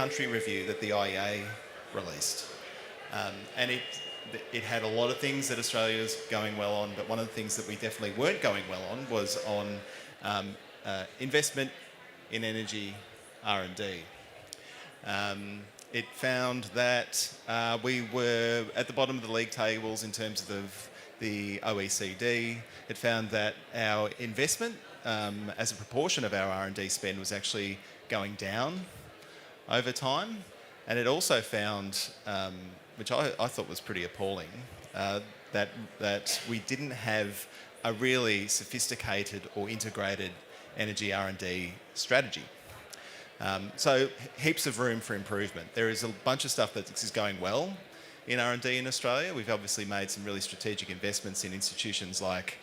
country review that the IEA released. And it had a lot of things that Australia was going well on, but one of the things that we definitely weren't going well on was on investment in energy R&D. It found that we were at the bottom of the league tables in terms of the OECD. It found that our investment as a proportion of our R&D spend was actually going down over time. And it also found, which I thought was pretty appalling, that we didn't have a really sophisticated or integrated energy R&D strategy. So heaps of room for improvement. There is a bunch of stuff that is going well in R&D in Australia. We've obviously made some really strategic investments in institutions like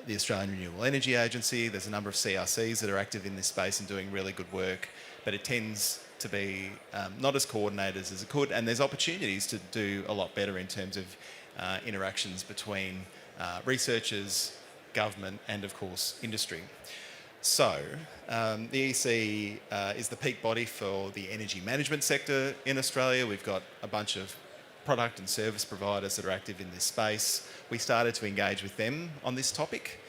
the Australian Renewable Energy Agency. There's a number of CRCs that are active in this space and doing really good work, but it tends to be not as coordinated as it could, and there's opportunities to do a lot better in terms of interactions between researchers, government, and of course industry. So the EC is the peak body for the energy management sector in Australia. We've got a bunch of product and service providers that are active in this space. We started to engage with them on this topic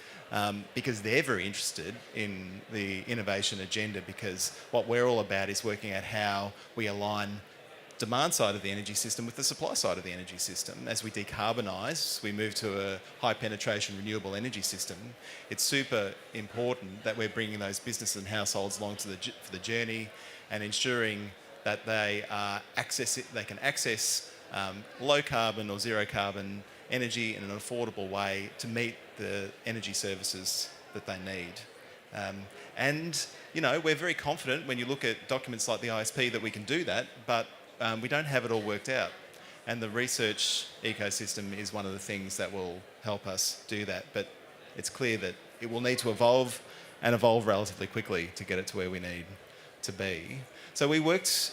because they're very interested in the innovation agenda, because what we're all about is working out how we align demand side of the energy system with the supply side of the energy system. As we decarbonise, we move to a high penetration renewable energy system. It's super important that we're bringing those businesses and households along for the journey and ensuring that they can access low carbon or zero carbon energy in an affordable way to meet the energy services that they need. And you know, we're very confident when you look at documents like the ISP that we can do that, but we don't have it all worked out. And the research ecosystem is one of the things that will help us do that. But it's clear that it will need to evolve and evolve relatively quickly to get it to where we need to be. So we worked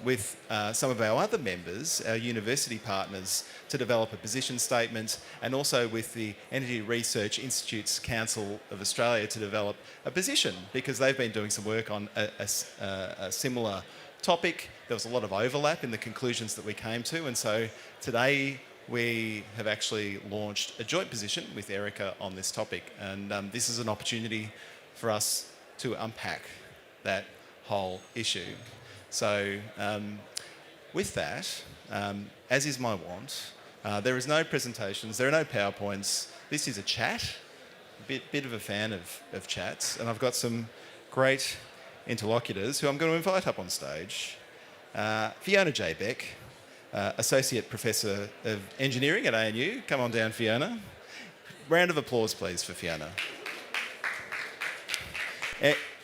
with some of our other members, our university partners, to develop a position statement, and also with the Energy Research Institutes Council of Australia to develop a position, because they've been doing some work on a similar topic. There was a lot of overlap in the conclusions that we came to, and so today we have actually launched a joint position with Erica on this topic, and this is an opportunity for us to unpack that whole issue. So with that, as is my want, there is no presentations, there are no PowerPoints. This is a chat, a bit of a fan of chats, and I've got some great interlocutors who I'm going to invite up on stage. Fiona J. Beck, Associate Professor of Engineering at ANU. Come on down, Fiona. Round of applause, please, for Fiona.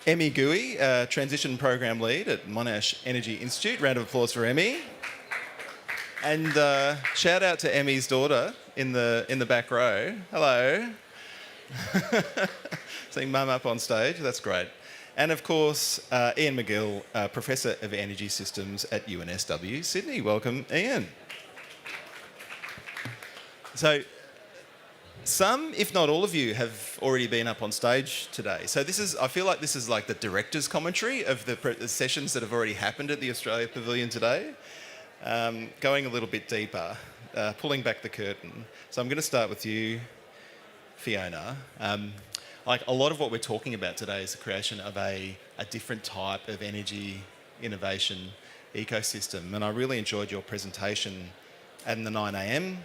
Minghui, Transition Program Lead at Monash Energy Institute. Round of applause for Emmy. And shout out to Emmy's daughter in the back row. Hello. Seeing Mum up on stage, that's great. And of course, Iain MacGill, Professor of Energy Systems at UNSW, Sydney. Welcome, Iain. So some, if not all of you, have already been up on stage today. So I feel like this is like the director's commentary of the sessions that have already happened at the Australia Pavilion today. Going a little bit deeper, pulling back the curtain. So I'm going to start with you, Fiona. Like a lot of what we're talking about today is the creation of a different type of energy innovation ecosystem. And I really enjoyed your presentation at the 9 a.m.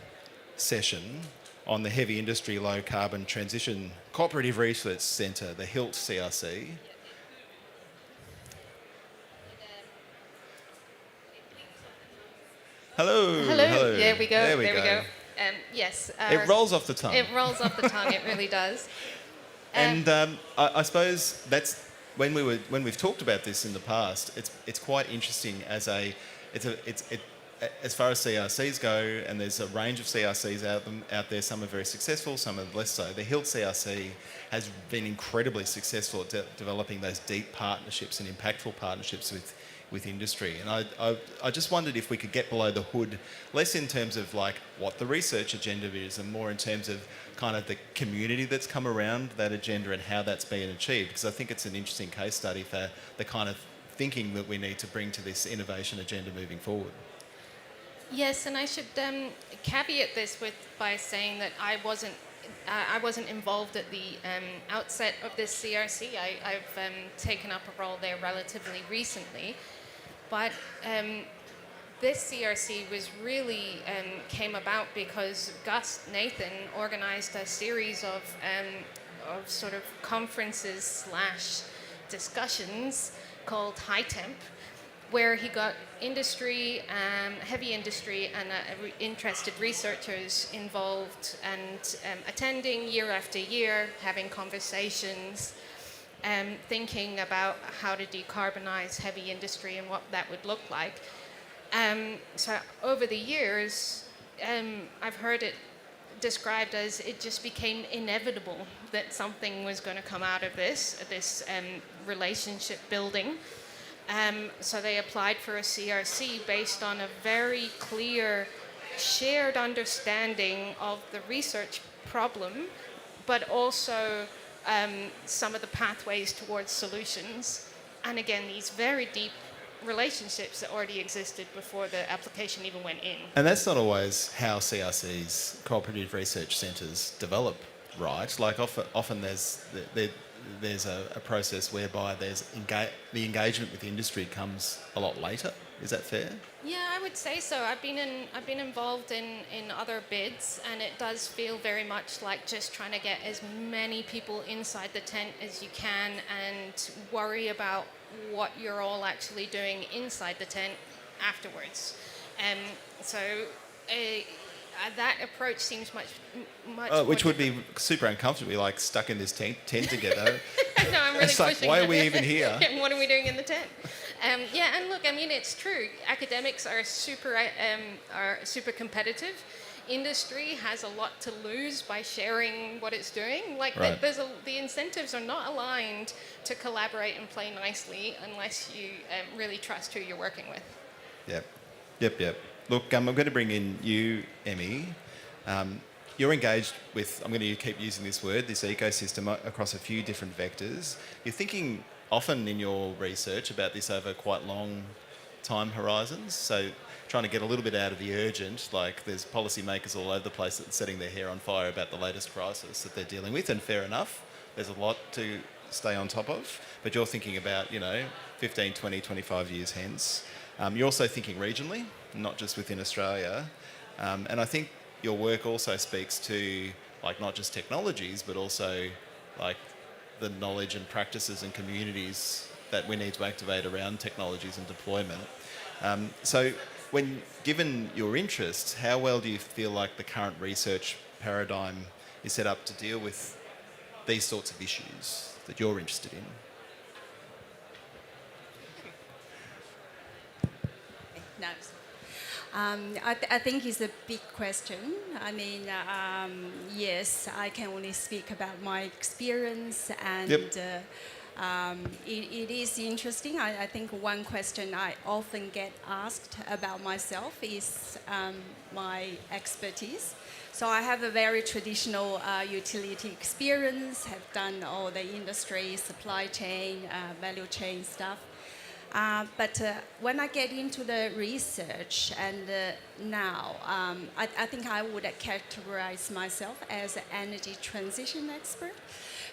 session on the Heavy Industry Low Carbon Transition Cooperative Research Centre, the HILT CRC. Hello. There we go. There we go. Yes. It rolls off the tongue. It rolls off the tongue. It really does. And I suppose that's when we've talked about this in the past. It's quite interesting as far as CRCs go, and there's a range of CRCs out there. Some are very successful, some are less so. The HILT CRC has been incredibly successful at developing those deep partnerships and impactful partnerships with industry. And I just wondered if we could get below the hood, less in terms of like what the research agenda is, and more in terms of kind of the community that's come around that agenda and how that's been achieved. Because I think it's an interesting case study for the kind of thinking that we need to bring to this innovation agenda moving forward? Yes, and I should caveat this by saying that I wasn't involved at the outset of this CRC. I've taken up a role there relatively recently, but this CRC was really came about because Gus Nathan organised a series of sort of conferences / discussions called High Temp, where he got industry, heavy industry, and interested researchers involved and attending year after year, having conversations, thinking about how to decarbonise heavy industry and what that would look like. So over the years, I've heard it described as it just became inevitable that something was going to come out of this relationship building. So they applied for a CRC based on a very clear shared understanding of the research problem, but also some of the pathways towards solutions. And again, these very deep relationships that already existed before the application even went in. And that's not always how CRCs, cooperative research centres, develop, right? Like often there's a process whereby the engagement with the industry comes a lot later. Is that fair? Yeah, I would say so. I've been involved in other bids, and it does feel very much like just trying to get as many people inside the tent as you can and worry about what you're all actually doing inside the tent afterwards. That approach seems much which would be super uncomfortable, like stuck in this tent together. No, I'm really it's like, pushing why that. are we even here? What are we doing in the tent? Yeah, and look, I mean, it's true. Academics are super competitive. Industry has a lot to lose by sharing what it's doing. Like, right. The incentives are not aligned to collaborate and play nicely unless you really trust who you're working with. Yep. Look, I'm going to bring in you, Emmy. You're engaged with, I'm going to keep using this word, this ecosystem across a few different vectors. You're thinking often in your research about this over quite long time horizons. So trying to get a little bit out of the urgent, like there's policymakers all over the place that are setting their hair on fire about the latest crisis that they're dealing with, and fair enough. There's a lot to stay on top of. But you're thinking about, 15, 20, 25 years hence. You're also thinking regionally, not just within Australia. And I think your work also speaks to, like, not just technologies, but also, like, the knowledge and practices and communities that we need to activate around technologies and deployment. So given your interests, how well do you feel like the current research paradigm is set up to deal with these sorts of issues that you're interested in? No. I think it's a big question. I mean, yes, I can only speak about my experience, and Yep. It is interesting. I think one question I often get asked about myself is my expertise. So I have a very traditional utility experience, have done all the industry, supply chain, value chain stuff. But when I get into the research, and now, I think I would characterize myself as an energy transition expert.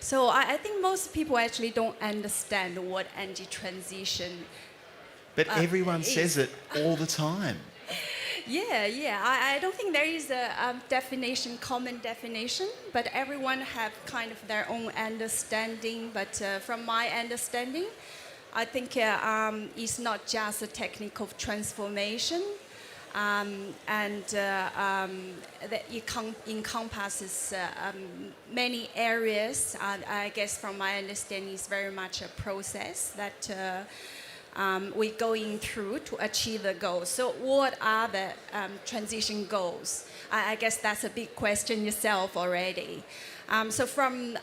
So I think most people actually don't understand what energy transition But everyone says it all the time. Yeah. I don't think there is a definition, common definition, but everyone have kind of their own understanding. But from my understanding, I think it's not just a technical transformation, and that it encompasses many areas. I guess from my understanding, it's very much a process that we're going through to achieve the goals. So what are the transition goals? I guess that's a big question yourself already. So from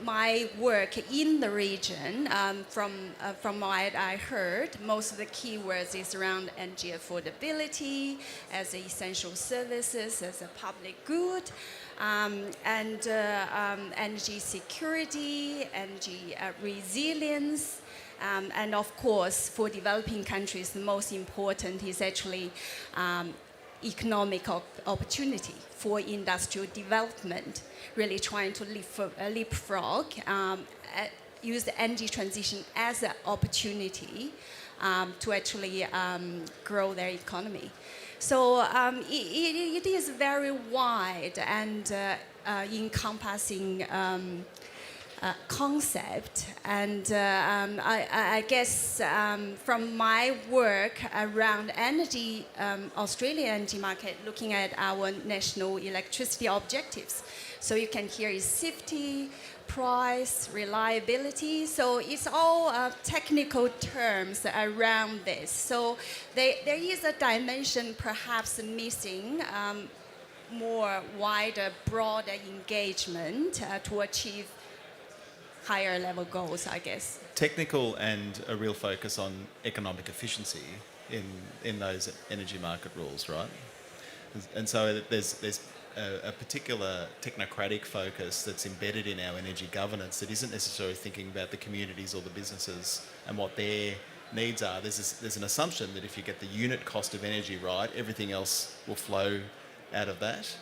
my work in the region, from what I heard, most of the keywords is around energy affordability, as essential services, as a public good, and energy security, energy resilience, And of course, for developing countries, the most important is actually economic opportunity for industrial development, really trying to leapfrog, use the energy transition as an opportunity to actually grow their economy. So it is very wide and encompassing concept, and I guess from my work around energy, Australia energy market, looking at our national electricity objectives. So you can hear is safety, price, reliability. So it's all technical terms around this. So there is a dimension perhaps missing, more wider, broader engagement to achieve higher level goals, I guess. Technical and a real focus on economic efficiency in those energy market rules, right? And so there's a particular technocratic focus that's embedded in our energy governance that isn't necessarily thinking about the communities or the businesses and what their needs are. There's an assumption that if you get the unit cost of energy right, everything else will flow out of that.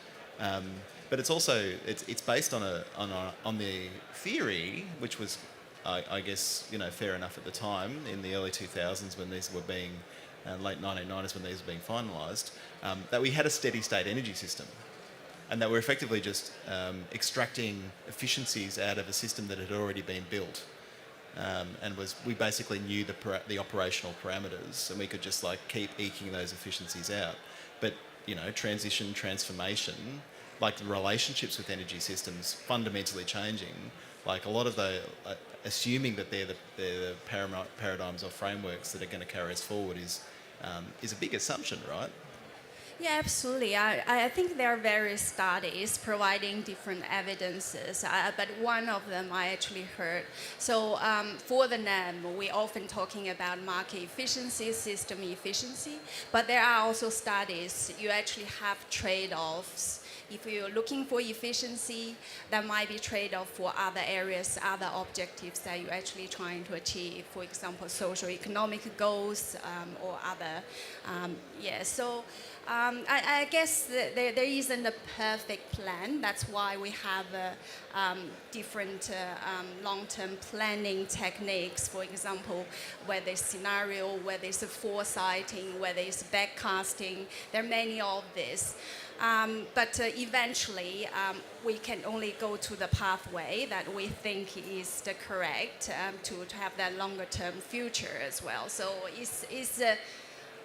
But it's also it's based on the theory, which was, I guess, fair enough at the time in the early 2000s when these were being, late 1990s when these were being finalised, that we had a steady state energy system, and that we're effectively just extracting efficiencies out of a system that had already been built, and we basically knew the operational parameters, and we could just keep eking those efficiencies out. But transformation, like the relationships with energy systems fundamentally changing, like a lot of assuming that they're the paradigms or frameworks that are going to carry us forward is a big assumption, right? Yeah, absolutely. I think there are various studies providing different evidences, but one of them I actually heard. So for the NEM, we're often talking about market efficiency, system efficiency, but there are also studies, you actually have trade-offs. If you're looking for efficiency, there might be trade-off for other areas, other objectives that you're actually trying to achieve, for example, socio-economic goals or other. So I guess there isn't a perfect plan. That's why we have different long-term planning techniques, for example, whether it's scenario, whether it's foresighting, whether it's backcasting. There are many of these. But eventually, we can only go to the pathway that we think is the correct to have that longer-term future as well. So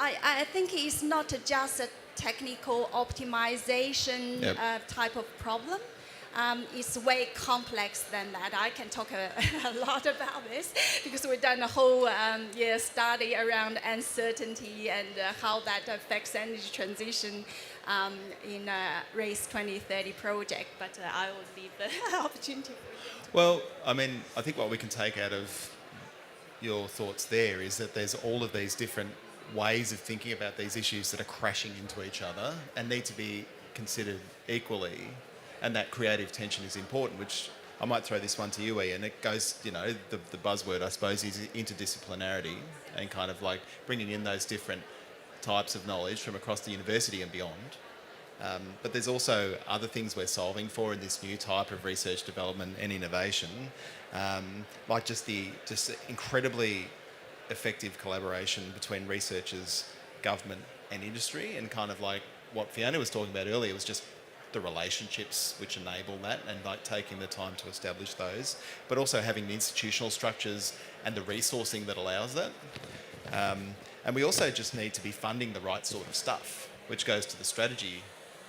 I think it's not just a technical optimization type of problem. It's way complex than that. I can talk a lot about this because we've done a whole study around uncertainty and how that affects energy transition in a Race 2030 project. But I will leave the opportunity for you. Well, I mean, I think what we can take out of your thoughts there is that there's all of these different ways of thinking about these issues that are crashing into each other and need to be considered equally, and that creative tension is important, which I might throw this one to you, Iain. It goes, the buzzword, I suppose, is interdisciplinarity and kind of bringing in those different types of knowledge from across the university and beyond. But there's also other things we're solving for in this new type of research development and innovation, like just incredibly effective collaboration between researchers, government and industry, and kind of like what Fiona was talking about earlier was just the relationships which enable that and taking the time to establish those, but also having the institutional structures and the resourcing that allows that. And we also just need to be funding the right sort of stuff, which goes to the strategy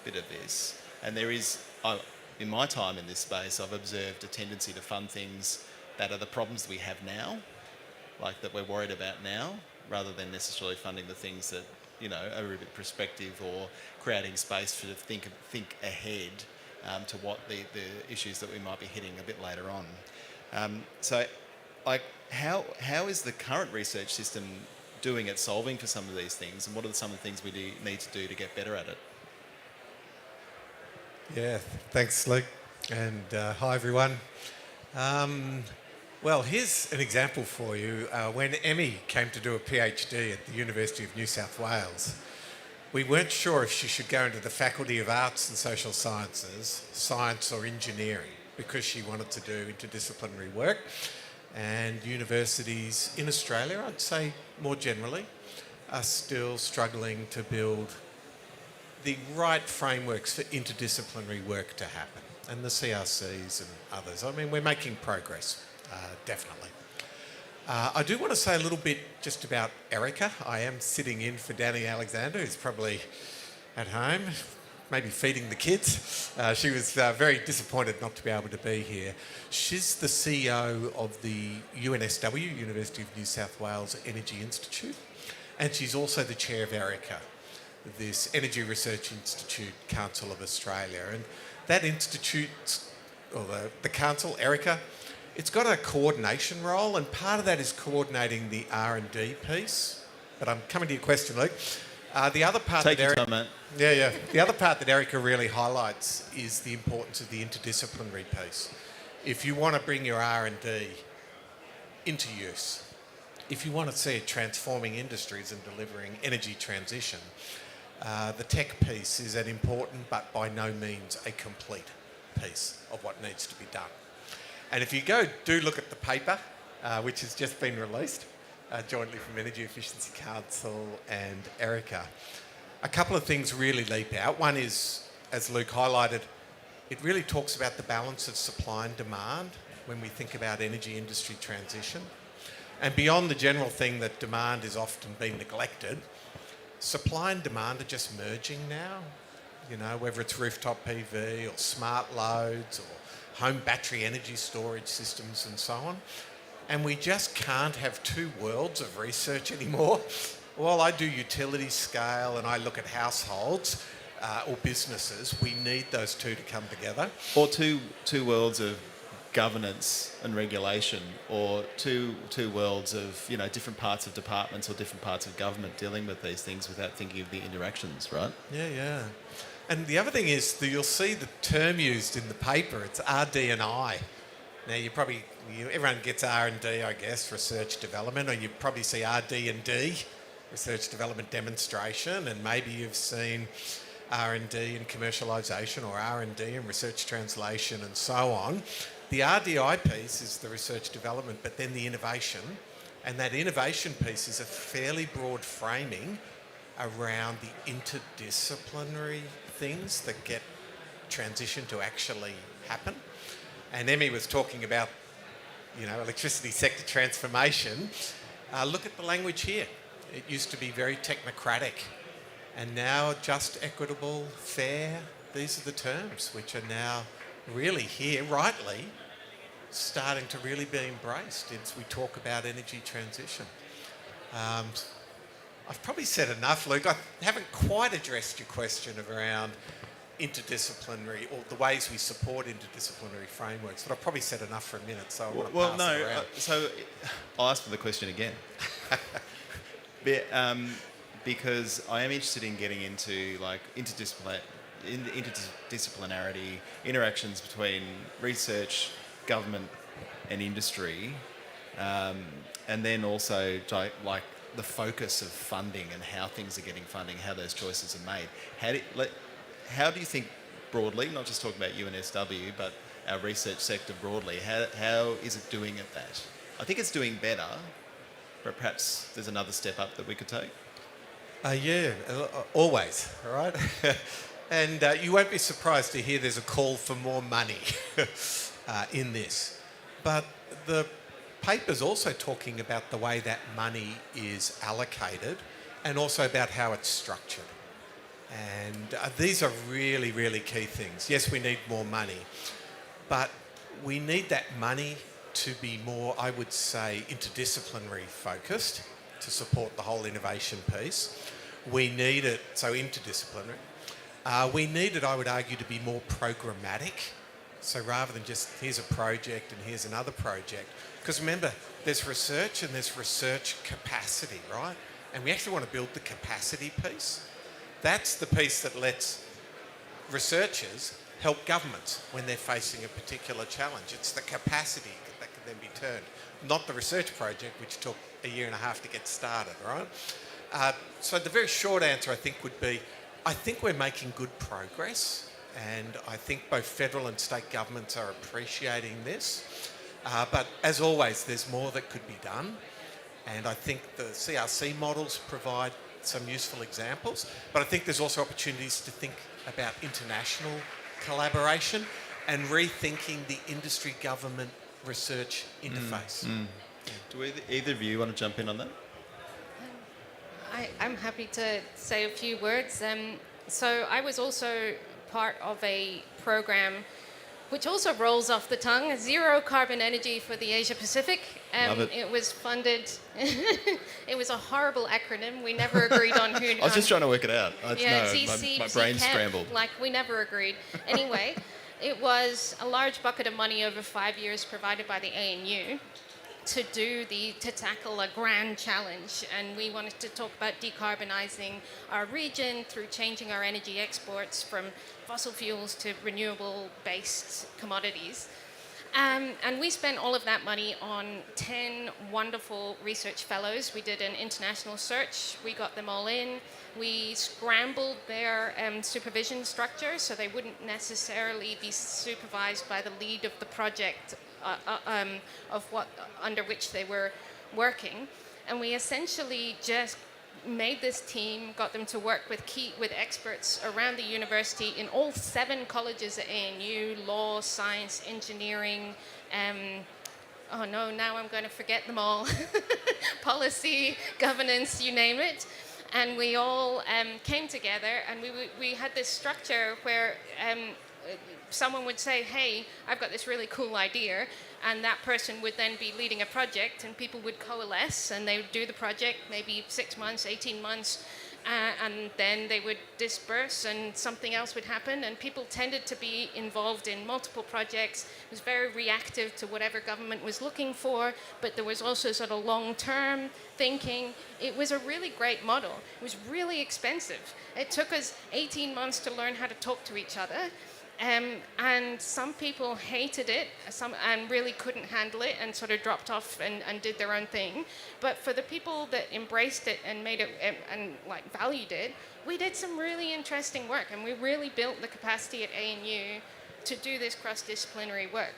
bit of this. And there is, in my time in this space, I've observed a tendency to fund things that are the problems we have now, that we're worried about now, rather than necessarily funding the things that are a bit prospective or creating space to think ahead to what the issues that we might be hitting a bit later on. So how is the current research system doing at solving for some of these things, and what are some of the things we need to do to get better at it? Yeah, thanks, Luke, and hi everyone. Well, here's an example for you. When Emmy came to do a PhD at the University of New South Wales, we weren't sure if she should go into the Faculty of Arts and Social Sciences, Science or Engineering, because she wanted to do interdisciplinary work. And universities in Australia, I'd say more generally, are still struggling to build the right frameworks for interdisciplinary work to happen. And the CRCs and others, I mean, we're making progress, definitely. I do want to say a little bit just about Erica. I am sitting in for Danny Alexander, who's probably at home, maybe feeding the kids. She was very disappointed not to be able to be here. She's the CEO of the UNSW, University of New South Wales Energy Institute, and she's also the chair of Erica, this Energy Research Institute Council of Australia. And that institute, or the council, Erica, it's got a coordination role, and part of that is coordinating the R&D piece. But I'm coming to your question, Luke. The other part Take that your Erica, time, mate. yeah. The other part that Erica really highlights is the importance of the interdisciplinary piece. If you want to bring your R&D into use, if you want to see it transforming industries and delivering energy transition, the tech piece is an important but by no means a complete piece of what needs to be done. And if you do look at the paper, which has just been released, jointly from Energy Efficiency Council and Erica, a couple of things really leap out. One is, as Luke highlighted, it really talks about the balance of supply and demand when we think about energy industry transition. And beyond the general thing that demand is often being neglected, supply and demand are just merging now. You know, whether it's rooftop PV or smart loads or home battery energy storage systems and so on. And we just can't have two worlds of research anymore. While I do utility scale and I look at households or businesses, we need those two to come together. Or two worlds of governance and regulation, or two worlds of, you know, different parts of departments or different parts of government dealing with these things without thinking of the interactions, right? Yeah. And the other thing is that you'll see the term used in the paper, it's RD&I. Now everyone gets R&D, I guess, research development, or you probably see RD&D, research development demonstration, and maybe you've seen R&D and commercialisation, or R&D and research translation and so on. The RDI piece is the research development, but then the innovation, and that innovation piece is a fairly broad framing around the interdisciplinary things that get transition to actually happen. And Emmy was talking about, you know, electricity sector transformation. Look at the language here. It used to be very technocratic, and now just, equitable, fair. These are the terms which are now really here, rightly, starting to really be embraced as we talk about energy transition. I've probably said enough, Luke. I haven't quite addressed your question around interdisciplinary, or the ways we support interdisciplinary frameworks, but I've probably said enough for a minute, so I want to pass it around. So I'll ask for the question again. Because I am interested in getting into like interdisciplinarity, interactions between research, government and industry, and then also like the focus of funding and how things are getting funding, how those choices are made. How do you think broadly, not just talking about UNSW, but our research sector broadly, how is it doing at that? I think it's doing better, but perhaps there's another step up that we could take. Always, all right? And you won't be surprised to hear there's a call for more money in this. But the paper's also talking about the way that money is allocated, and also about how it's structured. And these are really, really key things. Yes, we need more money, but we need that money to be more, I would say, interdisciplinary focused to support the whole innovation piece. We need it, so interdisciplinary. We need it, I would argue, to be more programmatic. So rather than just, here's a project and here's another project. Because remember, there's research and there's research capacity, right? And we actually want to build the capacity piece. That's the piece that lets researchers help governments when they're facing a particular challenge. It's the capacity that then be turned. Not the research project, which took a year and a half to get started, right? So the very short answer, I think, would be, I think we're making good progress, and I think both federal and state governments are appreciating this. But as always, there's more that could be done. And I think the CRC models provide some useful examples. But I think there's also opportunities to think about international collaboration and rethinking the industry-government research interface. Do either of you want to jump in on that? I'm happy to say a few words. So I was also part of a program which also rolls off the tongue, Zero Carbon Energy for the Asia Pacific. Love it. It was funded, it was a horrible acronym. We never agreed on who... I was just trying to work it out. ZC, my brain ZCAP, scrambled. Like, we never agreed. Anyway, it was a large bucket of money over 5 years provided by the ANU to tackle a grand challenge, and we wanted to talk about decarbonising our region through changing our energy exports from fossil fuels to renewable-based commodities. And we spent all of that money on 10 wonderful research fellows. We did an international search. We got them all in. We scrambled their supervision structure so they wouldn't necessarily be supervised by the lead of the project under which they were working. And we essentially just made this team, got them to work with experts around the university in all 7 colleges at ANU, law, science, engineering, now I'm going to forget them all, policy, governance, you name it. And we all came together, and we had this structure where someone would say, hey, I've got this really cool idea, and that person would then be leading a project, and people would coalesce, and they would do the project maybe 6 months, 18 months, and then they would disperse, and something else would happen, and people tended to be involved in multiple projects. It was very reactive to whatever government was looking for, but there was also sort of long-term thinking. It was a really great model. It was really expensive. It took us 18 months to learn how to talk to each other. And some people hated it and really couldn't handle it and sort of dropped off and did their own thing. But for the people that embraced it and made it and valued it, we did some really interesting work, and we really built the capacity at ANU to do this cross-disciplinary work.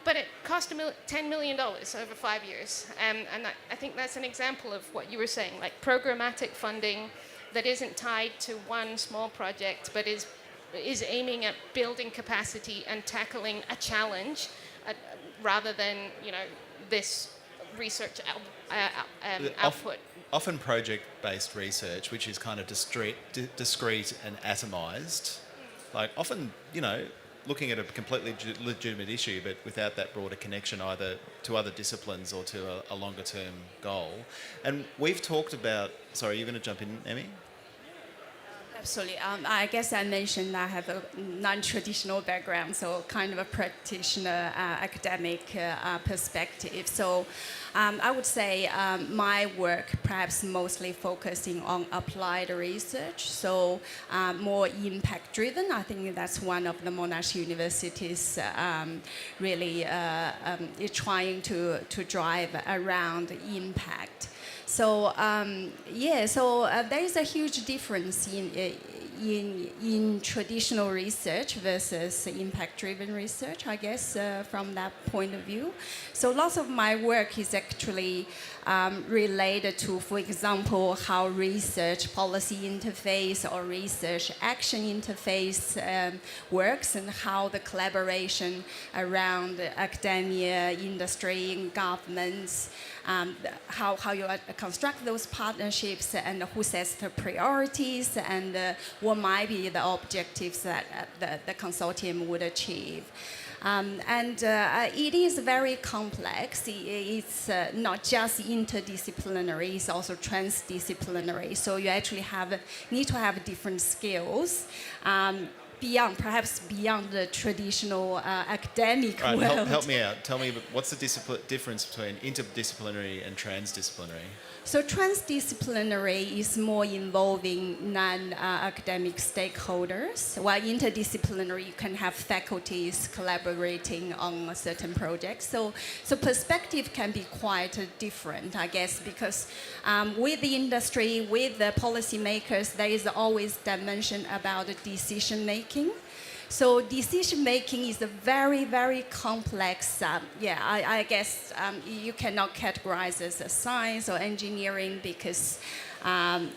But it cost $10 million over 5 years. And I think that's an example of what you were saying, like programmatic funding that isn't tied to one small project, but is aiming at building capacity and tackling a challenge rather than, this research output. Often project-based research, which is kind of discrete and atomised, like often, looking at a completely legitimate issue, but without that broader connection either to other disciplines or to a longer-term goal. And we've talked about... Sorry, you're going to jump in, Emmy? Absolutely. I guess I mentioned I have a non-traditional background, so kind of a practitioner, academic perspective. So I would say my work perhaps mostly focusing on applied research, so more impact-driven. I think that's one of the Monash universities really trying to drive around impact. So there is a huge difference in traditional research versus impact-driven research, I guess, from that point of view. So lots of my work is actually related to, for example, how research policy interface or research action interface works, and how the collaboration around academia, industry, and governments, how you construct those partnerships, and who sets the priorities, and what might be the objectives that the consortium would achieve. It is very complex. It's not just interdisciplinary, it's also transdisciplinary. So you actually need to have different skills beyond the traditional academic right, world. help me out. Tell me, what's the difference between interdisciplinary and transdisciplinary? So transdisciplinary is more involving non-academic stakeholders, while interdisciplinary you can have faculties collaborating on certain projects. So perspective can be quite different, I guess, because with the industry, with the policymakers, there is always dimension about decision making. So decision making is a very, very complex, I guess you cannot categorize as a science or engineering because,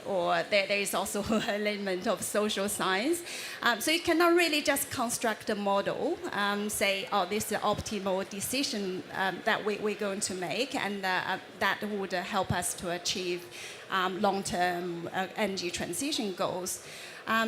or there is also an element of social science. So you cannot really just construct a model, say, oh, this is the optimal decision that we're going to make, and that would help us to achieve long-term energy transition goals.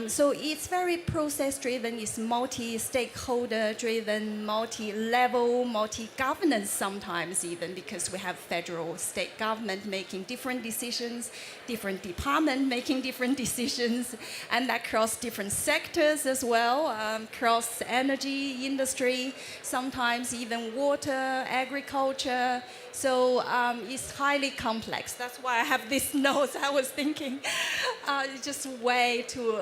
So it's very process-driven, it's multi-stakeholder-driven, multi-level, multi-governance sometimes even, because we have federal, state government making different decisions, different department making different decisions, and across different sectors as well, across energy, industry, sometimes even water, agriculture. So it's highly complex. That's why I have these notes. I was thinking it's just way too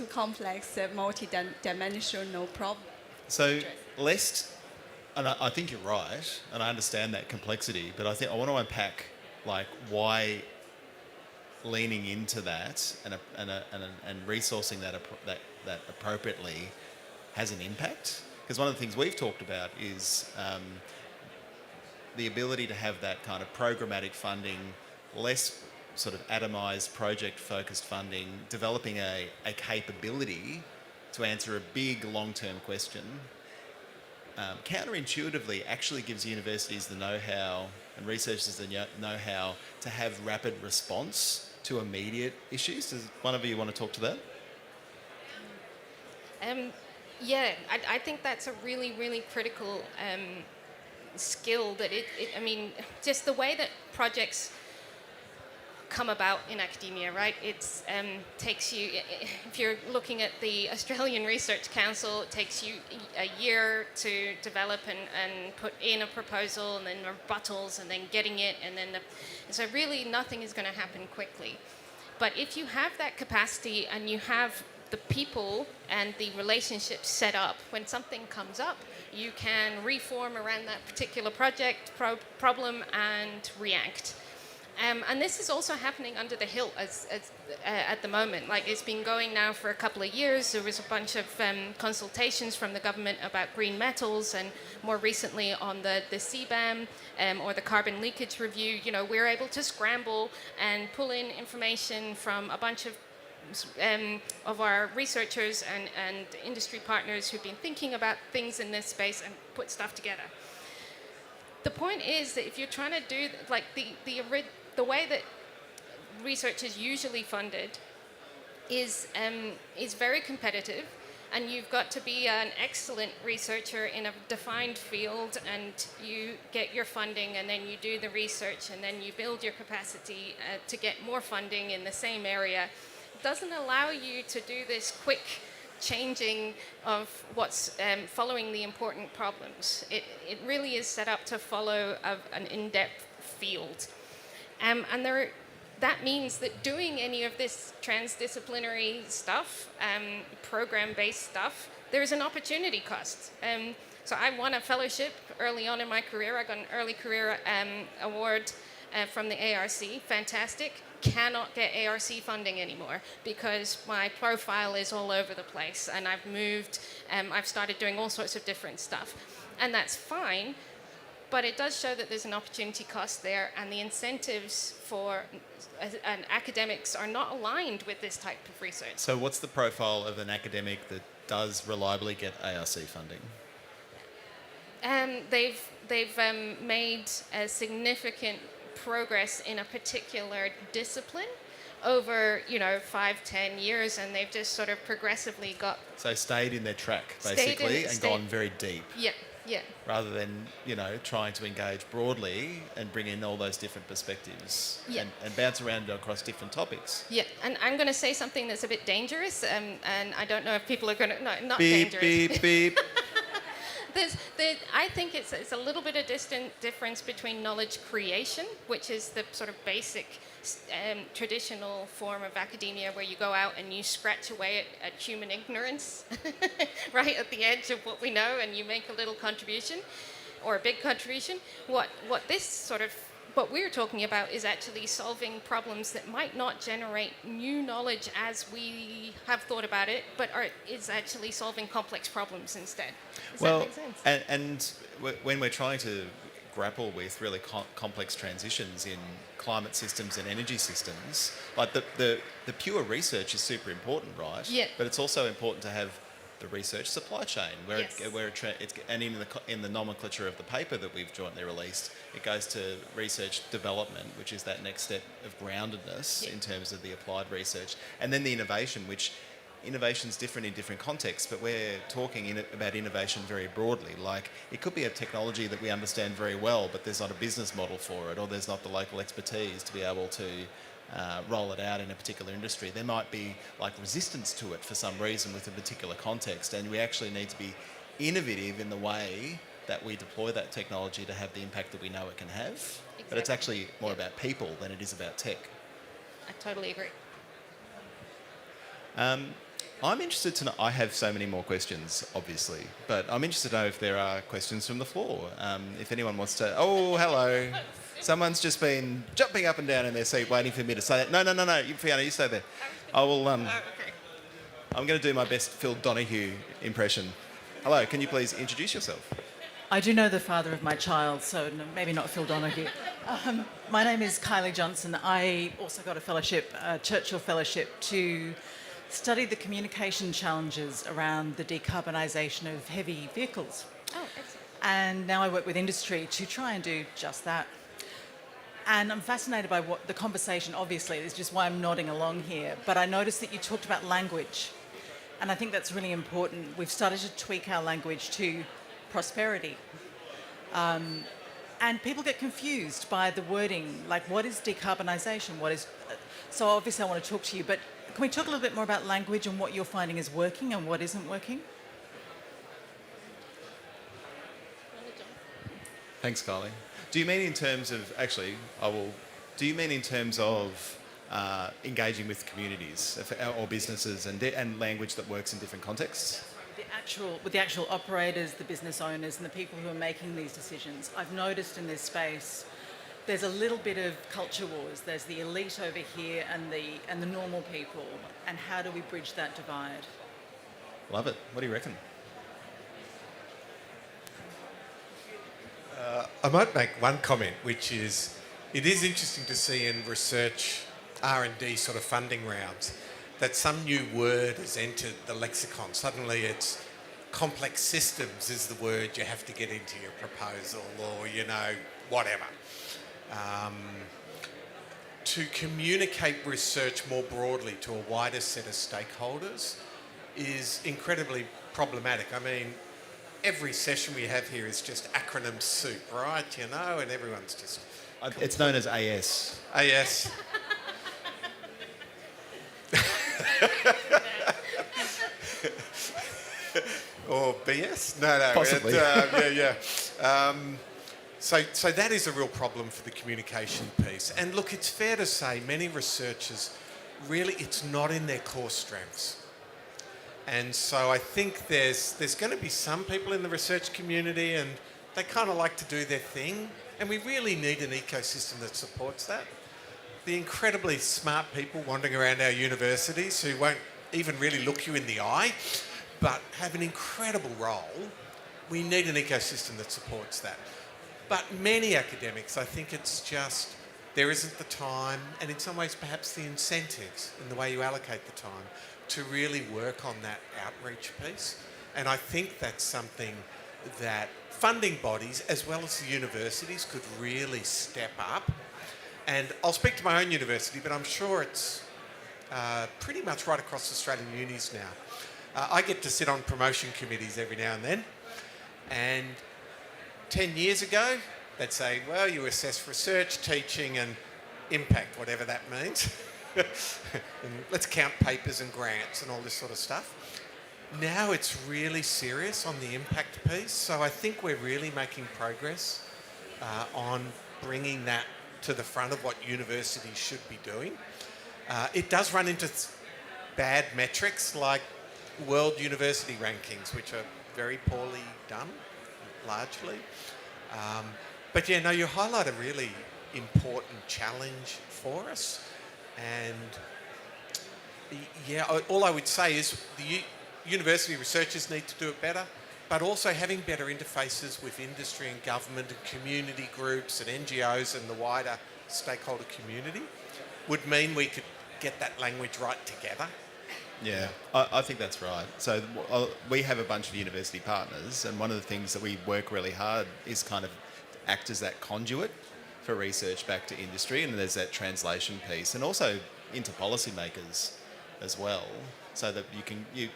complex, multi-dimensional problem. So lest, and I think you're right, and I understand that complexity, but I think I want to unpack like why leaning into that and resourcing that appropriately has an impact. Because one of the things we've talked about is the ability to have that kind of programmatic funding, less sort of atomised project-focused funding, developing a capability to answer a big long-term question, counterintuitively actually gives universities the know-how and researchers the know-how to have rapid response to immediate issues. Does one of you want to talk to that? I think that's a really, really critical skill that I mean, just the way that projects come about in academia, right? It's takes you, if you're looking at the Australian Research Council, it takes you a year to develop and put in a proposal, and then rebuttals, and then getting it, and then so really nothing is going to happen quickly. But if you have that capacity and you have the people and the relationships set up, when something comes up, you can reform around that particular project, problem, and react. And this is also happening under the HILT at the moment. Like, it's been going now for a couple of years. There was a bunch of consultations from the government about green metals, and more recently on the CEEM or the carbon leakage review. You know, we're able to scramble and pull in information from a bunch of our researchers and industry partners who've been thinking about things in this space and put stuff together. The point is that if you're trying to do, like, the way that research is usually funded is very competitive, and you've got to be an excellent researcher in a defined field, and you get your funding, and then you do the research, and then you build your capacity to get more funding in the same area. It doesn't allow you to do this quick changing of what's following the important problems. It really is set up to follow an in-depth field. That means that doing any of this transdisciplinary stuff, program-based stuff, there's an opportunity cost. So I won a fellowship early on in my career. I got an early career award from the ARC. Fantastic. Cannot get ARC funding anymore because my profile is all over the place, and I've moved, I've started doing all sorts of different stuff. And that's fine. But it does show that there's an opportunity cost there, and the incentives for academics are not aligned with this type of research. So what's the profile of an academic that does reliably get ARC funding? They've made a significant progress in a particular discipline over 5-10 years, and they've just sort of progressively got... So stayed in their track, basically, and gone very deep. Yeah. Rather than, trying to engage broadly and bring in all those different perspectives and bounce around across different topics. Yeah, and I'm going to say something that's a bit dangerous, and I don't know if people are going to... No, not beep, dangerous. Beep, beep, I think it's a little bit of difference between knowledge creation, which is the sort of basic traditional form of academia where you go out and you scratch away at human ignorance, right at the edge of what we know, and you make a little contribution or a big contribution. What we're talking about is actually solving problems that might not generate new knowledge as we have thought about it, but is actually solving complex problems instead. Does that make sense? And when we're trying to grapple with really complex transitions in climate systems and energy systems, like the pure research is super important, right? Yeah. But it's also important to have the research supply chain, where Yes. and in the nomenclature of the paper that we've jointly released, it goes to research development, which is that next step of groundedness in terms of the applied research, and then the innovation, which innovation's different in different contexts, but we're talking about innovation very broadly. Like, it could be a technology that we understand very well, but there's not a business model for it, or there's not the local expertise to be able to roll it out in a particular industry. There might be like resistance to it for some reason with a particular context, and we actually need to be innovative in the way that we deploy that technology to have the impact that we know it can have. Exactly. But it's actually more about people than it is about tech. I totally agree. I'm interested to know, I have so many more questions, obviously, but I'm interested to know if there are questions from the floor. If anyone wants to... Oh, hello. Someone's just been jumping up and down in their seat waiting for me to say that. No. Fiona, you stay there. I will... Okay. I'm going to do my best Phil Donahue impression. Hello, can you please introduce yourself? I do know the father of my child, so maybe not Phil Donahue. My name is Kylie Johnson. I also got a fellowship, a Churchill Fellowship, to study the communication challenges around the decarbonisation of heavy vehicles. Oh, excellent. And now I work with industry to try and do just that. And I'm fascinated by what the conversation, obviously, is just why I'm nodding along here, but I noticed that you talked about language. And I think that's really important. We've started to tweak our language to prosperity. And people get confused by the wording, like what is decarbonisation? What is... So obviously I want to talk to you, but can we talk a little bit more about language and what you're finding is working and what isn't working? Thanks, Kylie. Do you mean in terms of... Actually, Do you mean in terms of engaging with communities or businesses and language that works in different contexts? With the actual operators, the business owners and the people who are making these decisions, I've noticed in this space there's a little bit of culture wars. There's the elite over here and the normal people, and how do we bridge that divide? Love it. What do you reckon? I might make one comment, which is it is interesting to see in research R&D sort of funding rounds that some new word has entered the lexicon. Suddenly it's complex systems is the word you have to get into your proposal, or, whatever. To communicate research more broadly to a wider set of stakeholders is incredibly problematic. I mean, every session we have here is just acronym soup, right? And everyone's just... It's known as AS. AS. Or BS? No. Possibly. So that is a real problem for the communication piece. And look, it's fair to say many researchers, really, it's not in their core strengths. And so I think there's going to be some people in the research community and they kind of like to do their thing. And we really need an ecosystem that supports that. The incredibly smart people wandering around our universities who won't even really look you in the eye, but have an incredible role, we need an ecosystem that supports that. But many academics, I think it's just, there isn't the time, and in some ways perhaps the incentives in the way you allocate the time to really work on that outreach piece. And I think that's something that funding bodies, as well as the universities, could really step up. And I'll speak to my own university, but I'm sure it's pretty much right across Australian unis now. I get to sit on promotion committees every now and then. And 10 years ago, they'd say, well, you assess research, teaching and impact, whatever that means. And let's count papers and grants and all this sort of stuff. Now it's really serious on the impact piece. So I think we're really making progress on bringing that to the front of what universities should be doing. It does run into bad metrics like world university rankings, which are very poorly done, largely. But yeah, no, you highlight a really important challenge for us. And yeah, all I would say is the university researchers need to do it better, but also having better interfaces with industry and government and community groups and NGOs and the wider stakeholder community would mean we could get that language right together. Yeah, I think that's right. So we have a bunch of university partners, and one of the things that we work really hard is kind of act as that conduit for research back to industry, and there's that translation piece, and also into policymakers as well, so that you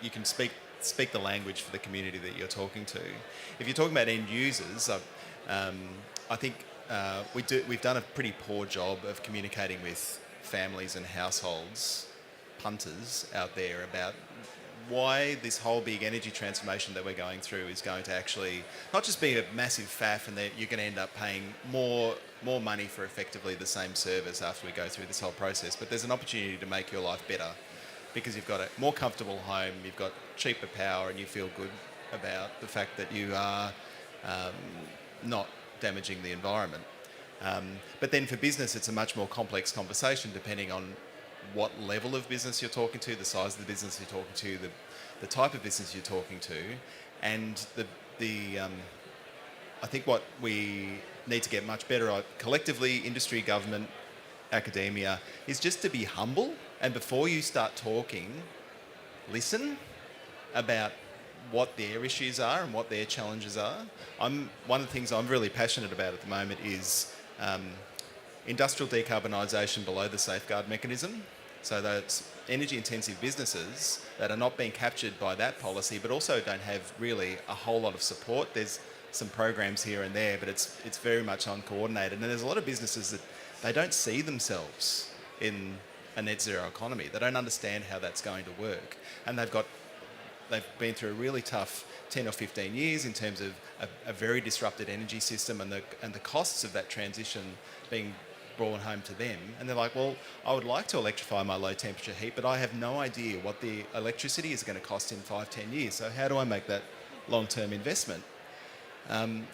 can speak the language for the community that you're talking to. If you're talking about end users, I think we've done a pretty poor job of communicating with families and households, punters out there, about why this whole big energy transformation that we're going through is going to actually not just be a massive faff and that you're going to end up paying more money for effectively the same service after we go through this whole process, but there's an opportunity to make your life better because you've got a more comfortable home, you've got cheaper power, and you feel good about the fact that you are not damaging the environment. But then for business, it's a much more complex conversation depending on what level of business you're talking to, the size of the business you're talking to, the type of business you're talking to, and I think what we need to get much better at collectively, industry, government, academia, is just to be humble, and before you start talking, listen about what their issues are and what their challenges are. One of the things I'm really passionate about at the moment is industrial decarbonisation below the safeguard mechanism. So that's energy intensive businesses that are not being captured by that policy, but also don't have really a whole lot of support. There's some programs here and there, but it's very much uncoordinated. And there's a lot of businesses that they don't see themselves in a net zero economy. They don't understand how that's going to work. And they've been through a really tough 10 or 15 years in terms of a very disrupted energy system and the costs of that transition being brought home to them. And they're like, well, I would like to electrify my low temperature heat, but I have no idea what the electricity is going to cost in 5-10 years. So how do I make that long-term investment?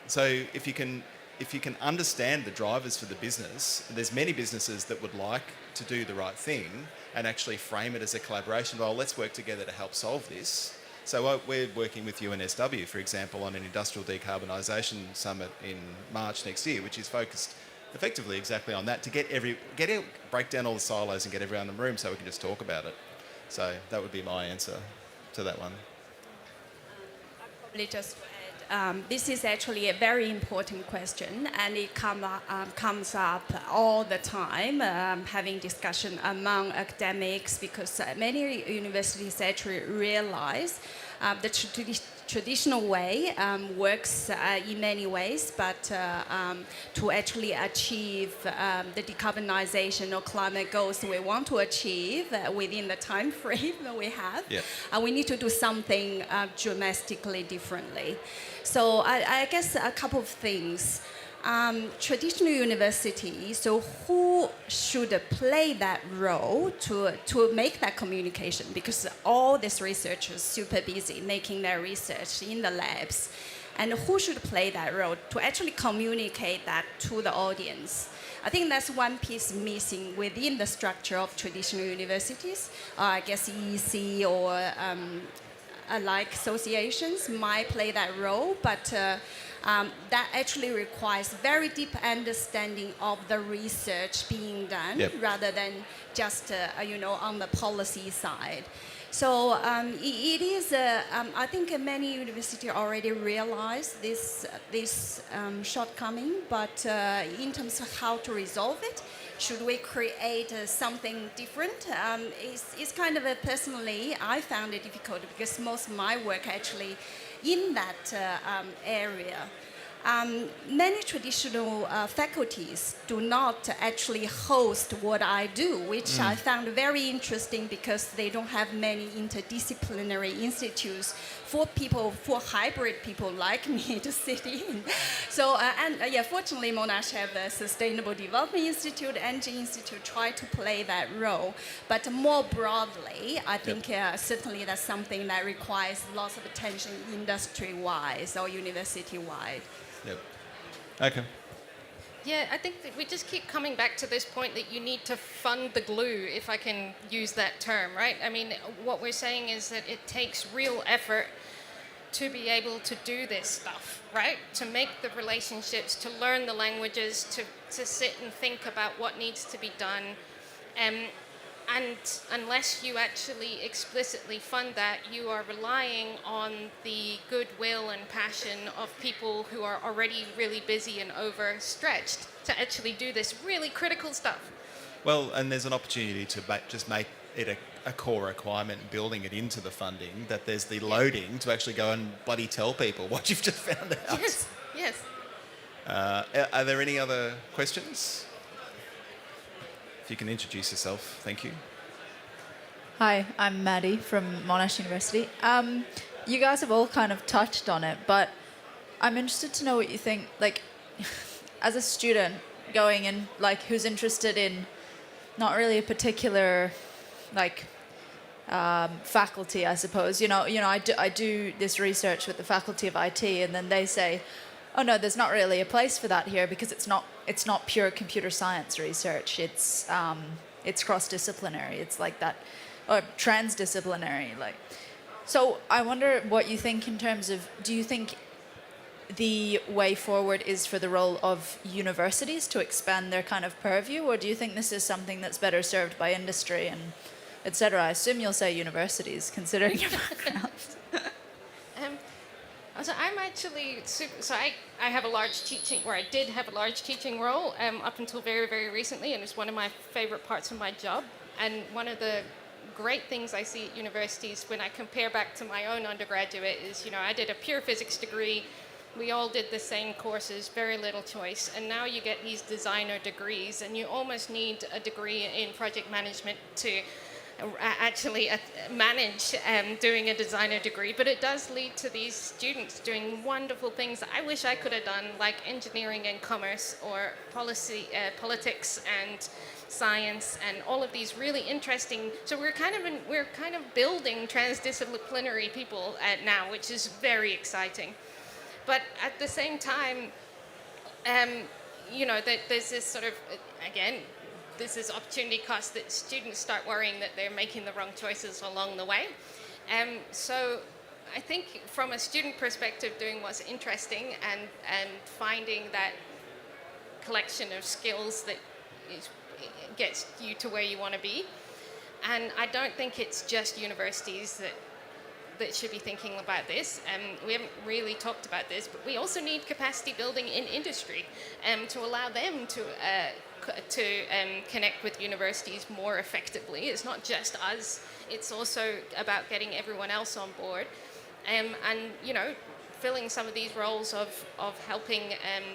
So if you can understand the drivers for the business, there's many businesses that would like to do the right thing and actually frame it as a collaboration. Well, let's work together to help solve this. So we're working with UNSW, for example, on an industrial decarbonisation summit in March next year, which is focused effectively exactly on that, to break down all the silos and get everyone in the room so we can just talk about it. So that would be my answer to that one. I'll probably just add, this is actually a very important question, and it comes up all the time, having discussion among academics, because many universities actually realize the traditional way works in many ways, but to actually achieve the decarbonisation or climate goals we want to achieve within the time frame that we have, we need to do something dramatically differently. So I guess a couple of things. Traditional universities, so who should play that role to make that communication? Because all these researchers super busy making their research in the labs. And who should play that role to actually communicate that to the audience? I think that's one piece missing within the structure of traditional universities. I guess EEC or alike associations might play that role, but that actually requires very deep understanding of the research being done rather than just on the policy side. So it is, I think many universities already realize this shortcoming, but in terms of how to resolve it, should we create something different? It's kind of personally, I found it difficult because most of my work actually in that area. Many traditional faculties do not actually host what I do, which I found very interesting because they don't have many interdisciplinary institutes for people, for hybrid people like me to sit in. So, fortunately, Monash have a Sustainable Development Institute, Energy Institute, try to play that role. But more broadly, I think certainly that's something that requires lots of attention industry-wise or university-wide. Yep. Okay. Yeah, I think that we just keep coming back to this point that you need to fund the glue, if I can use that term, right? I mean, what we're saying is that it takes real effort to be able to do this stuff, right? To make the relationships, to learn the languages, to sit and think about what needs to be done. And unless you actually explicitly fund that, you are relying on the goodwill and passion of people who are already really busy and overstretched to actually do this really critical stuff. Well, and there's an opportunity to just make it a core requirement, building it into the funding, that there's the loading to actually go and bloody tell people what you've just found out. Yes, yes. Are there any other questions? If you can introduce yourself, thank you. Hi, I'm Maddie from Monash University. You guys have all kind of touched on it, but I'm interested to know what you think, like, as a student going in, like, who's interested in not really a particular, like, faculty, I suppose. I do this research with the Faculty of IT, and then they say, oh no, there's not really a place for that here because it's not pure computer science research. It's cross-disciplinary. It's like that, or transdisciplinary. Like, so I wonder what you think in terms of, do you think the way forward is for the role of universities to expand their kind of purview, or do you think this is something that's better served by industry and etc.? I assume you'll say universities, considering your background. So I'm actually I have a large teaching, or I did have a large teaching role up until very, very recently, and it's one of my favorite parts of my job. And one of the great things I see at universities when I compare back to my own undergraduate is, I did a pure physics degree. We all did the same courses, very little choice. And now you get these designer degrees, and you almost need a degree in project management to actually manage doing a designer degree, but it does lead to these students doing wonderful things that I wish I could have done, like engineering and commerce, or politics and science, and all of these really interesting. So we're kind of building transdisciplinary people now, which is very exciting. But at the same time, there's this sort of, again, this is opportunity cost, that students start worrying that they're making the wrong choices along the way. So I think from a student perspective, doing what's interesting and finding that collection of skills that gets you to where you want to be. And I don't think it's just universities that should be thinking about this. We haven't really talked about this, but we also need capacity building in industry to allow them to connect with universities more effectively. It's not just us, it's also about getting everyone else on board, and filling some of these roles of helping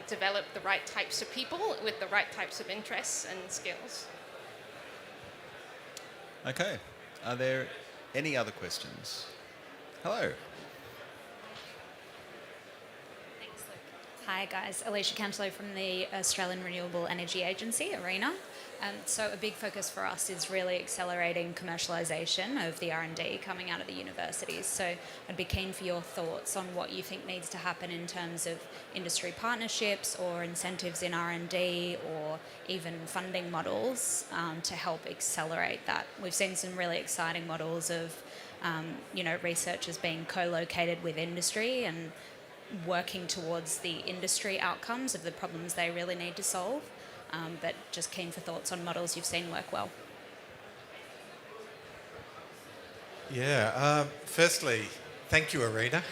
develop the right types of people with the right types of interests and skills. Okay. Are there any other questions? Hello. Hi guys, Alicia Cantelo from the Australian Renewable Energy Agency, ARENA. So a big focus for us is really accelerating commercialisation of the R&D coming out of the universities. So I'd be keen for your thoughts on what you think needs to happen in terms of industry partnerships or incentives in R&D, or even funding models to help accelerate that. We've seen some really exciting models of researchers being co-located with industry and working towards the industry outcomes of the problems they really need to solve, but just keen for thoughts on models you've seen work well. Yeah, firstly, thank you, ARENA.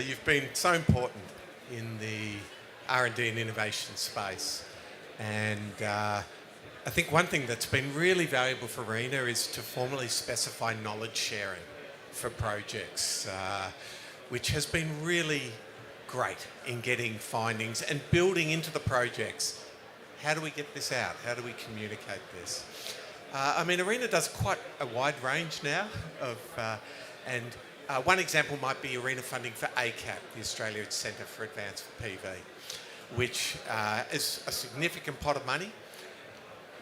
You've been so important in the R&D and innovation space. And I think one thing that's been really valuable for ARENA is to formally specify knowledge sharing for projects, which has been really great in getting findings and building into the projects. How do we get this out? How do we communicate this? ARENA does quite a wide range now of, one example might be ARENA funding for ACAP, the Australia Centre for Advanced PV, which is a significant pot of money,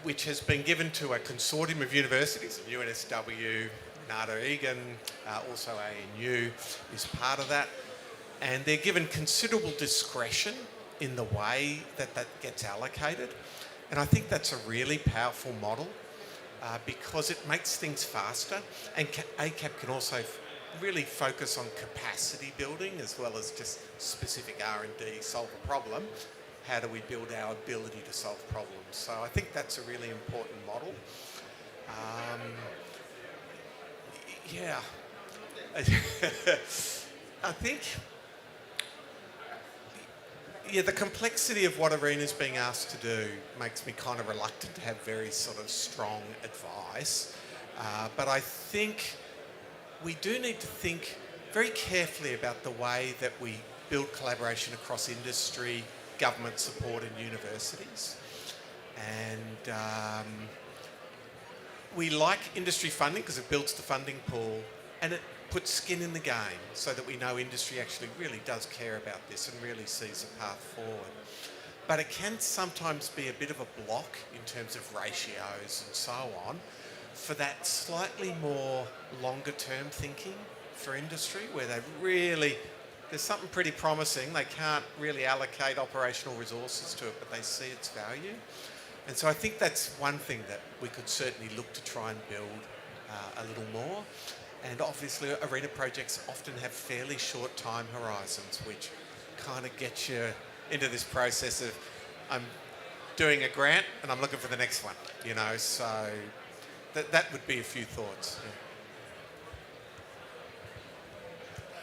which has been given to a consortium of universities, UNSW, Egan, also ANU is part of that, and they're given considerable discretion in the way that gets allocated, and I think that's a really powerful model because it makes things faster, and ACAP can also really focus on capacity building as well as just specific R&D, solve a problem. How do we build our ability to solve problems? So I think that's a really important model. Yeah. I think, the complexity of what ARENA's being asked to do makes me kind of reluctant to have very sort of strong advice. But I think we do need to think very carefully about the way that we build collaboration across industry, government support and universities. And we like industry funding because it builds the funding pool and it puts skin in the game so that we know industry actually really does care about this and really sees a path forward. But it can sometimes be a bit of a block in terms of ratios and so on for that slightly more longer term thinking for industry where they really, there's something pretty promising, they can't really allocate operational resources to it, but they see its value. And so I think that's one thing that we could certainly look to try and build a little more. And obviously ARENA projects often have fairly short time horizons, which kind of gets you into this process of I'm doing a grant and I'm looking for the next one, so that would be a few thoughts.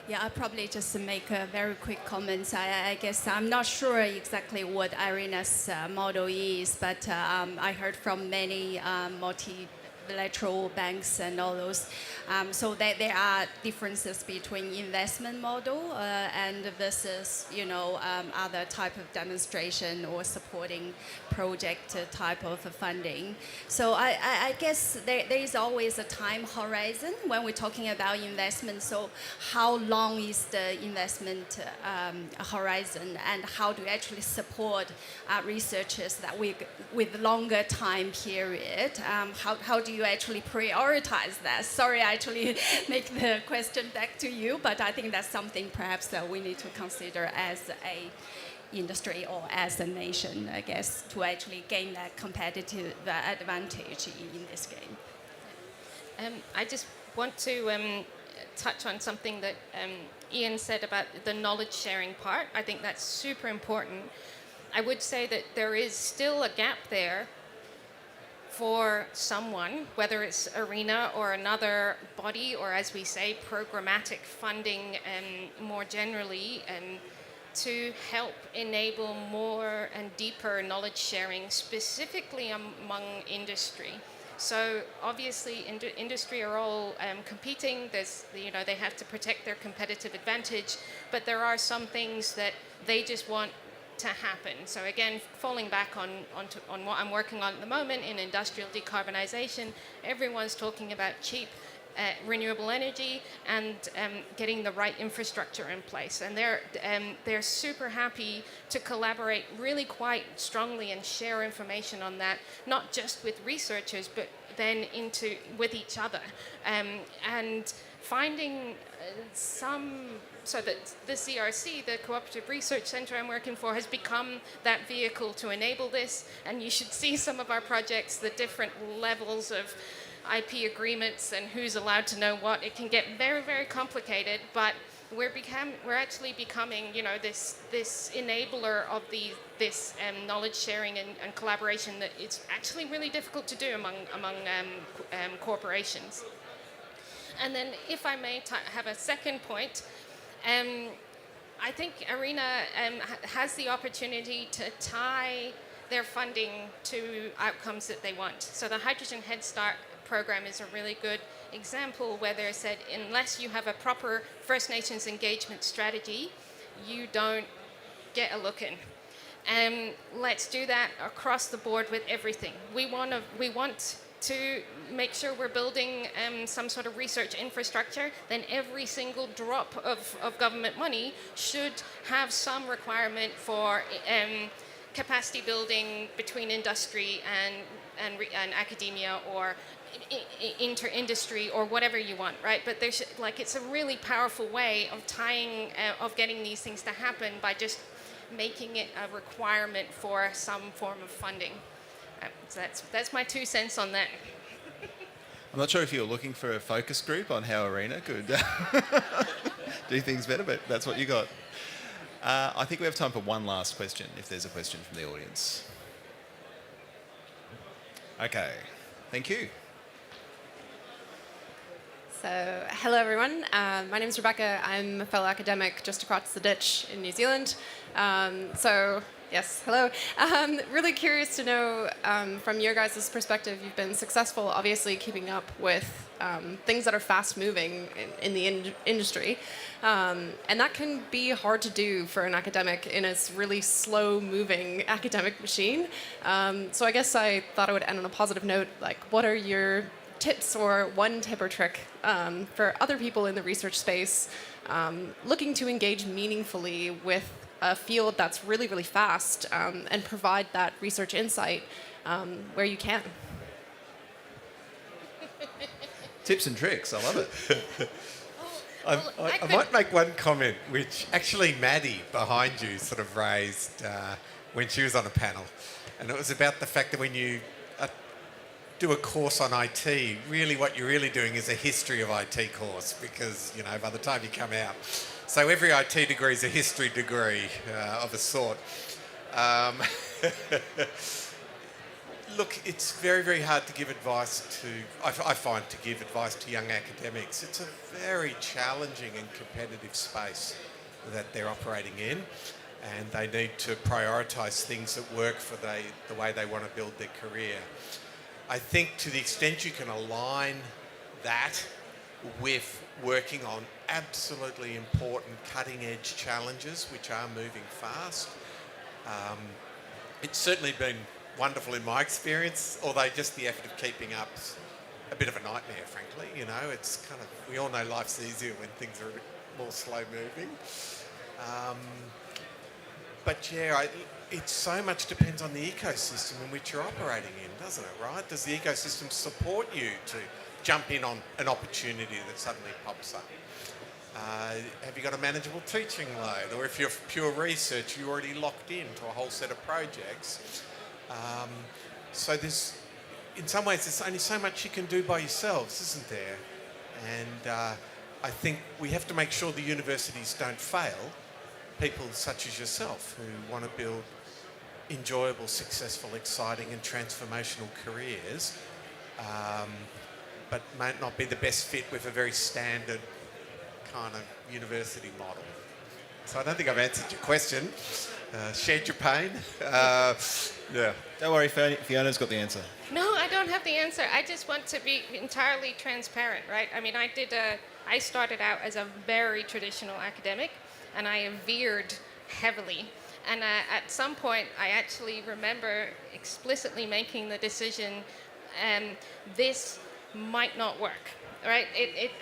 Yeah, I'll probably just make a very quick comment. I guess I'm not sure exactly what ARENA's model is, but I heard from many multilateral banks and all those. So that there are differences between investment model and versus, other type of demonstration or supporting project type of funding. So I guess there is always a time horizon when we're talking about investment. So how long is the investment horizon, and how do you actually support researchers that with longer time period? How do you actually prioritize that? Sorry, I actually make the question back to you, but I think that's something perhaps that we need to consider as a industry or as a nation, I guess, to actually gain that competitive advantage in this game. I just want to touch on something that Iain said about the knowledge sharing part. I think that's super important. I would say that there is still a gap there for someone, whether it's ARENA or another body, or as we say, programmatic funding more generally, to help enable more and deeper knowledge sharing, specifically among industry. So obviously industry are all competing. There's, they have to protect their competitive advantage, but there are some things that they just want to happen. So again, falling back on what I'm working on at the moment in industrial decarbonisation, everyone's talking about cheap renewable energy and getting the right infrastructure in place. And they're super happy to collaborate really quite strongly and share information on that, not just with researchers, but then with each other. And finding so that the CRC, the Cooperative Research Centre I'm working for, has become that vehicle to enable this. And you should see some of our projects, the different levels of IP agreements and who's allowed to know what. It can get very, very complicated, but we're actually becoming, this enabler of this knowledge sharing and collaboration that it's actually really difficult to do among corporations. And then, if I may have a second point, I think ARENA has the opportunity to tie their funding to outcomes that they want. So the Hydrogen Head Start program is a really good example where they said, unless you have a proper First Nations engagement strategy, you don't get a look in. Let's do that across the board with everything. We want to make sure we're building some sort of research infrastructure. Then every single drop of government money should have some requirement for capacity building between industry and academia, or inter-industry, or whatever you want, right? But there's it's a really powerful way of of getting these things to happen by just making it a requirement for some form of funding. So that's my 2 cents on that. I'm not sure if you're looking for a focus group on how ARENA could do things better, but that's what you got. I think we have time for one last question, if there's a question from the audience. Okay, thank you. So, hello everyone. My name is Rebecca. I'm a fellow academic just across the ditch in New Zealand. Yes, hello. Really curious to know, from your guys' perspective, you've been successful, obviously, keeping up with things that are fast-moving in the industry. And that can be hard to do for an academic in a really slow-moving academic machine. So I guess I thought I would end on a positive note. What are your tips, or one tip or trick for other people in the research space looking to engage meaningfully with a field that's really, really fast and provide that research insight where you can? Tips and tricks, I love it. I might make one comment, which actually Maddie behind you sort of raised when she was on a panel. And it was about the fact that when you do a course on IT, really what you're really doing is a history of IT course, because, by the time you come out. So every IT degree is a history degree of a sort. Look, it's very, very hard to give advice I find to give advice to young academics. It's a very challenging and competitive space that they're operating in, and they need to prioritise things that work for the way they want to build their career. I think to the extent you can align that with working on absolutely important cutting-edge challenges which are moving fast, it's certainly been wonderful in my experience, although just the effort of keeping up's a bit of a nightmare, frankly. It's kind of, we all know life's easier when things are a bit more slow-moving. It so much depends on the ecosystem in which you're operating in, doesn't it, right? Does the ecosystem support you to jump in on an opportunity that suddenly pops up? Have you got a manageable teaching load? Or if you're pure research, you're already locked into a whole set of projects. So in some ways, there's only so much you can do by yourselves, isn't there? And I think we have to make sure the universities don't fail people such as yourself who want to build enjoyable, successful, exciting and transformational careers, but might not be the best fit with a very standard kind of university model. So I don't think I've answered your question. Shared your pain. Yeah. Don't worry, Fiona's got the answer. No, I don't have the answer. I just want to be entirely transparent, right? I mean, I started out as a very traditional academic, and I veered heavily. And at some point, I actually remember explicitly making the decision, this might not work, right?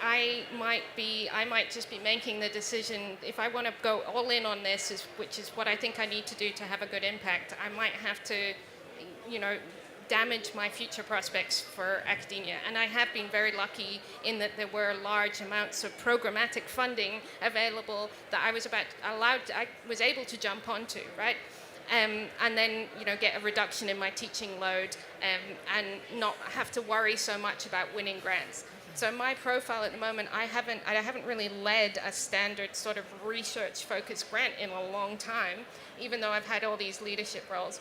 I might just be making the decision, if I want to go all in on this, which is what I think I need to do to have a good impact, I might have to, damage my future prospects for academia. And I have been very lucky in that there were large amounts of programmatic funding available that I was able to jump onto, right? And then, get a reduction in my teaching load and not have to worry so much about winning grants. So my profile at the moment, I haven't really led a standard sort of research-focused grant in a long time, even though I've had all these leadership roles.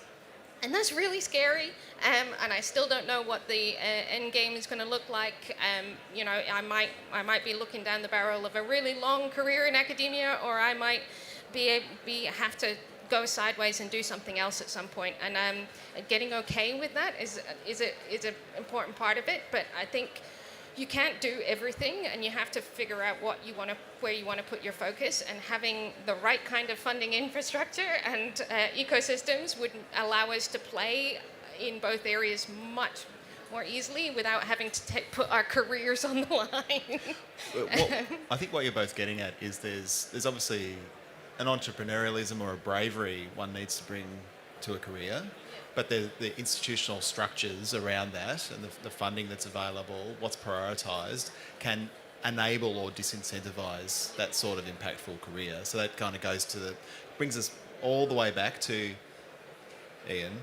And that's really scary, and I still don't know what the end game is going to look like. I might be looking down the barrel of a really long career in academia, or I might have to go sideways and do something else at some point. And getting okay with that is an important part of it. But I think you can't do everything, and you have to figure out where you want to put your focus. And having the right kind of funding infrastructure and ecosystems would allow us to play in both areas much more easily without having to put our careers on the line. I think what you're both getting at is there's obviously an entrepreneurialism or a bravery one needs to bring to a career, but the institutional structures around that and the funding that's available, what's prioritised, can enable or disincentivise that sort of impactful career. So that kind of brings us all the way back to, Iain,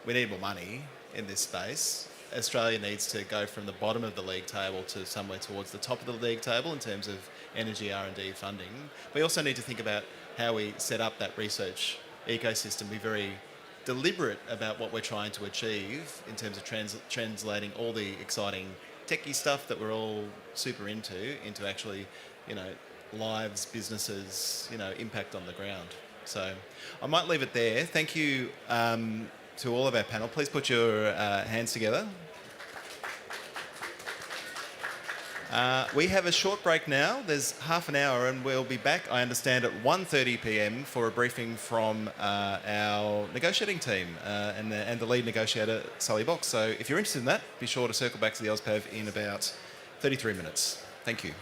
we need more money in this space. Australia needs to go from the bottom of the league table to somewhere towards the top of the league table in terms of energy R&D funding. We also need to think about how we set up that research ecosystem, be very deliberate about what we're trying to achieve in terms of translating all the exciting techie stuff that we're all super into actually, lives, businesses, impact on the ground. So I might leave it there. Thank you to all of our panel. Please put your hands together. We have a short break now. There's half an hour and we'll be back, I understand, at 1:30 p.m. for a briefing from our negotiating team and the lead negotiator, Sally Box. So if you're interested in that, be sure to circle back to the AusPav in about 33 minutes. Thank you.